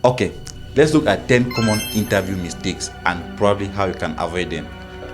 Okay, let's look at 10 common interview mistakes and probably how you can avoid them.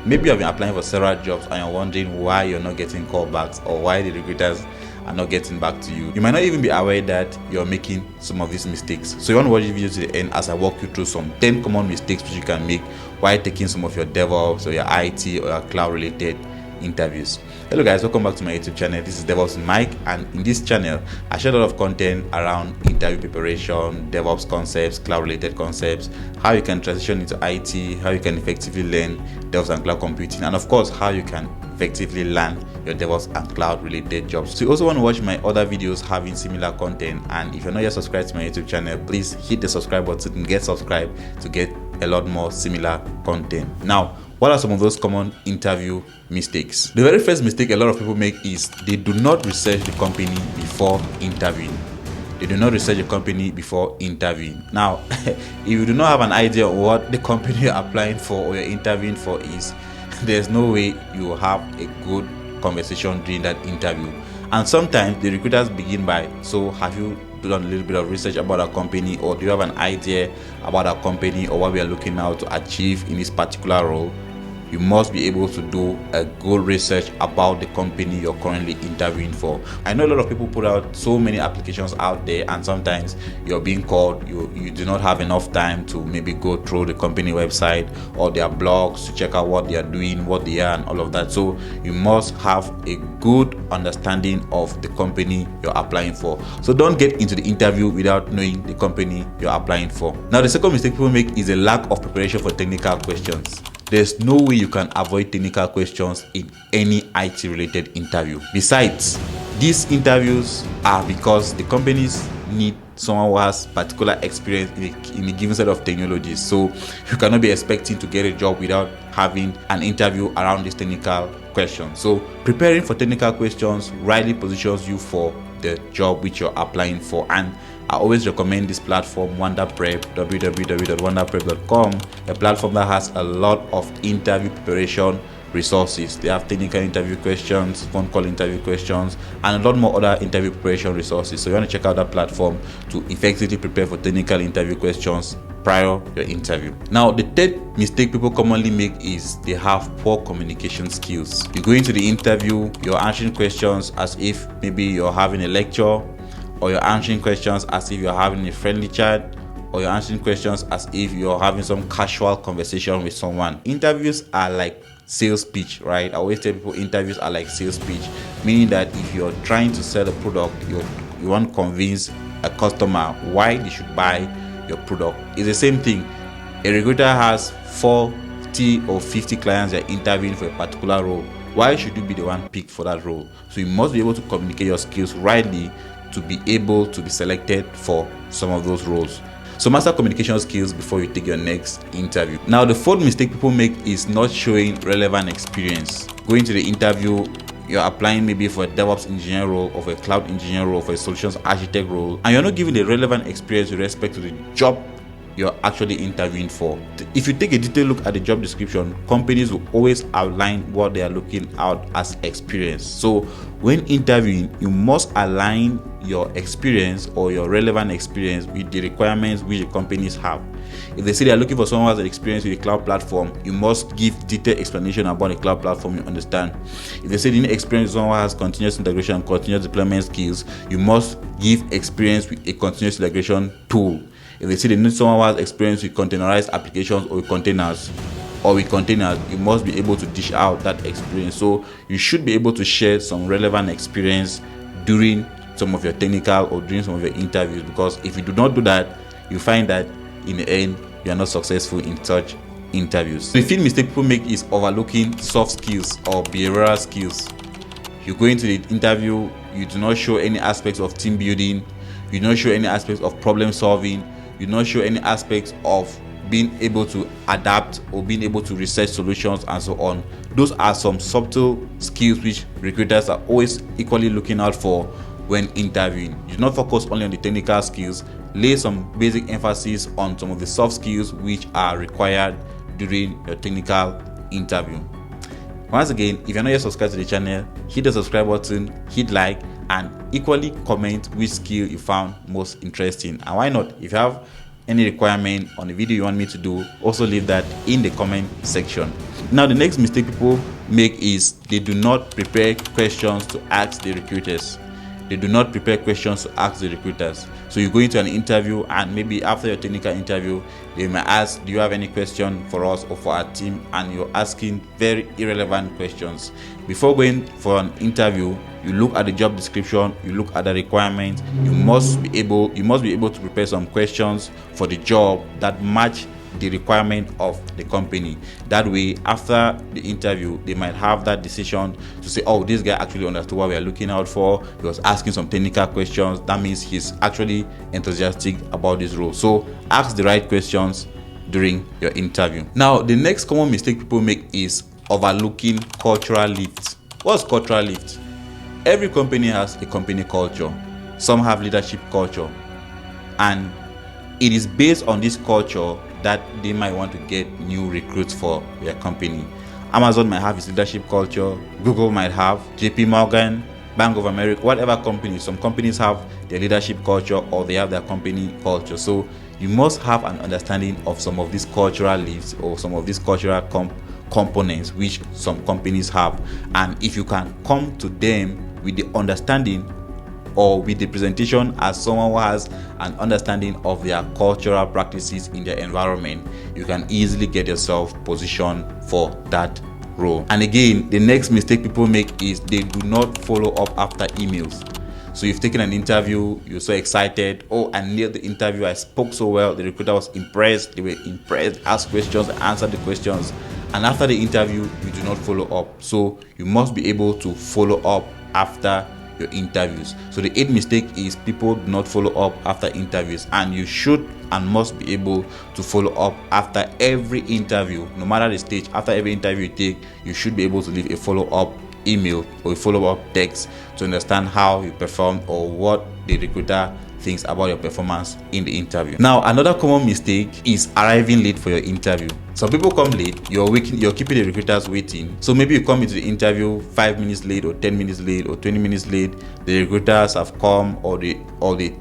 Maybe you've been applying for several jobs and you're wondering why you're not getting callbacks or why the recruiters are not getting back to you. You might not even be aware that you're making some of these mistakes. So you want to watch the video to the end as I walk you through some 10 common mistakes which you can make while taking some of your DevOps or your IT or your cloud related interviews. Hello guys, welcome back to my YouTube channel. This is DevOps Mike, and in this channel I share a lot of content around interview preparation, DevOps concepts, cloud related concepts, how you can transition into IT, how you can effectively learn DevOps and cloud computing, and of course how you can effectively land your DevOps and cloud related jobs. So you also want to watch my other videos having similar content, and if you're not yet subscribed to my YouTube channel, please hit the subscribe button and get subscribed to get a lot more similar content. Now, what are some of those common interview mistakes? The very first mistake a lot of people make is they do not research the company before interviewing. They do not research the company before interviewing. Now, if you do not have an idea of what the company you're applying for or you're interviewing for is, there's no way you will have a good conversation during that interview. And sometimes the recruiters begin by, so have you done a little bit of research about our company, or do you have an idea about our company or what we are looking out to achieve in this particular role? You must be able to do a good research about the company you're currently interviewing for. I know a lot of people put out so many applications out there, and sometimes you're being called, you do not have enough time to maybe go through the company website or their blogs to check out what they are doing, what they are, and all of that. So you must have a good understanding of the company you're applying for. So don't get into the interview without knowing the company you're applying for. Now, the second mistake people make is a lack of preparation for technical questions. There's no way you can avoid technical questions in any IT related interview. Besides, these interviews are because the companies need someone who has particular experience in a given set of technologies. So you cannot be expecting to get a job without having an interview around these technical questions. So preparing for technical questions rightly positions you for the job which you're applying for. And I always recommend this platform, WonderPrep, www.wonderprep.com, a platform that has a lot of interview preparation resources. They have technical interview questions, phone call interview questions, and a lot more other interview preparation resources. So you want to check out that platform to effectively prepare for technical interview questions prior to your interview. Now, the third mistake people commonly make is they have poor communication skills. You go into the interview, you're answering questions as if maybe you're having a lecture, or you're answering questions as if you're having a friendly chat, or you're answering questions as if you're having some casual conversation with someone. Interviews are like sales pitch, right? I always tell people interviews are like sales pitch, meaning that if you're trying to sell a product, you want to convince a customer why they should buy your product. It's the same thing. A recruiter has 40 or 50 clients they're interviewing for a particular role. Why should you be the one picked for that role? So you must be able to communicate your skills rightly to be able to be selected for some of those roles. So master communication skills before you take your next interview. Now, the fourth mistake people make is not showing relevant experience. Going to the interview, you're applying maybe for a DevOps engineer role, or for a cloud engineer role, for a solutions architect role, and you're not given the relevant experience with respect to the job you're actually interviewing for. If you take a detailed look at the job description, companies will always outline what they are looking out as experience. So when interviewing, you must align your experience or your relevant experience with the requirements which the companies have. If they say they are looking for someone who has an experience with a cloud platform, you must give detailed explanation about the cloud platform you understand. If they say they need experience with someone who has continuous integration and continuous deployment skills, you must give experience with a continuous integration tool. If they say they need someone who has experience with containerized applications or with containers, you must be able to dish out that experience. So you should be able to share some relevant experience during some of your technical or during some of your interviews, because if you do not do that, you find that in the end you are not successful in such interviews. The fifth mistake people make is overlooking soft skills or behavioral skills. You go into the interview, you do not show any aspects of team building, you do not show any aspects of problem solving, you do not show any aspects of being able to adapt or being able to research solutions and so on. Those are some subtle skills which recruiters are always equally looking out for when interviewing. You do not focus only on the technical skills, lay some basic emphasis on some of the soft skills which are required during your technical interview. Once again, if you're not yet subscribed to the channel, hit the subscribe button, hit like, and equally comment which skill you found most interesting. And why not, if you have any requirement on the video you want me to do, also leave that in the comment section. Now, the next mistake people make is they do not prepare questions to ask the recruiters. They do not prepare questions to ask the recruiters. So you go into an interview, and maybe after your technical interview, they may ask, do you have any question for us or for our team? And you're asking very irrelevant questions. Before going for an interview, you look at the job description, you look at the requirements. You must be able to prepare some questions for the job that match the requirement of the company. That way, after the interview, they might have that decision to say, oh, this guy actually understood what we are looking out for. He was asking some technical questions. That means he's actually enthusiastic about this role. So ask the right questions during your interview. Now, the next common mistake people make is overlooking cultural lift. What's cultural lift? Every company has a company culture. Some have leadership culture, and it is based on this culture that they might want to get new recruits for their company. Amazon might have its leadership culture, Google might have, JP Morgan, Bank of America, whatever company. Some companies have their leadership culture, or they have their company culture. So you must have an understanding of some of these cultural lifts or some of these cultural components which some companies have. And if you can come to them with the understanding or with the presentation as someone who has an understanding of their cultural practices in their environment, you can easily get yourself positioned for that role. And again, the next mistake people make is they do not follow up after emails. So you've taken an interview, you're so excited, oh, I nailed the interview, I spoke so well, the recruiter was impressed, they were impressed, asked questions, answered the questions, and after the interview, you do not follow up. So you must be able to follow up after your interviews. So the eighth mistake is people do not follow up after interviews, and you should and must be able to follow up after every interview. No matter the stage, after every interview you take, you should be able to leave a follow-up email or a follow-up text to understand how you performed or what the recruiter thinks about your performance in the interview. Now, another common mistake is arriving late for your interview. Some people come late, you're keeping the recruiters waiting. So maybe you come into the interview 5 minutes late or 10 minutes late or 20 minutes late. The recruiters have come, or the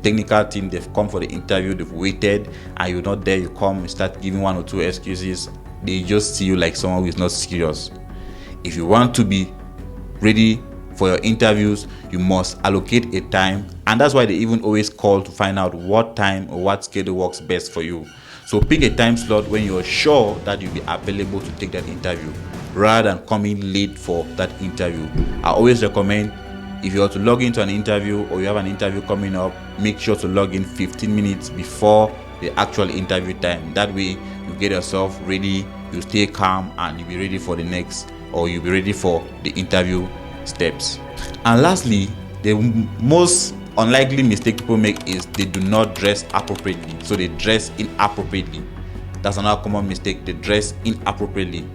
technical team, they've come for the interview, they've waited, and you're not there. You come, you start giving one or two excuses. They just see you like someone who is not serious. If you want to be ready for your interviews, you must allocate a time, and that's why they even always call to find out what time or what schedule works best for you. So pick a time slot when you're sure that you'll be available to take that interview, rather than coming late for that interview. I always recommend, if you are to log into an interview or you have an interview coming up, make sure to log in 15 minutes before the actual interview time. That way you get yourself ready, you stay calm, and you'll be ready for the next, or you'll be ready for the interview steps. And lastly, the most unlikely mistake people make is they do not dress appropriately. So they dress inappropriately. That's another common mistake. They dress inappropriately.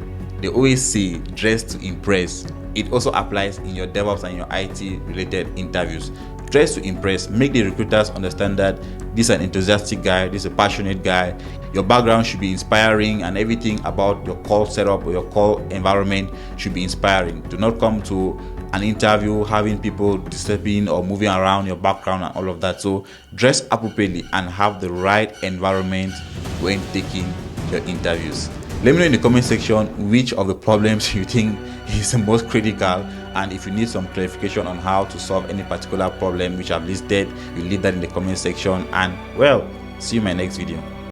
They always say dress to impress. It also applies in your DevOps and your IT related interviews. Dress to impress. Make the recruiters understand that this is an enthusiastic guy, this is a passionate guy. Your background should be inspiring, and everything about your call setup or your call environment should be inspiring. Do not come to an interview having people disturbing or moving around your background and all of that. So dress appropriately and have the right environment when taking your interviews. Let me know in the comment section which of the problems you think is the most critical, and if you need some clarification on how to solve any particular problem which I've listed, you leave that in the comment section. And well, see you in my next video.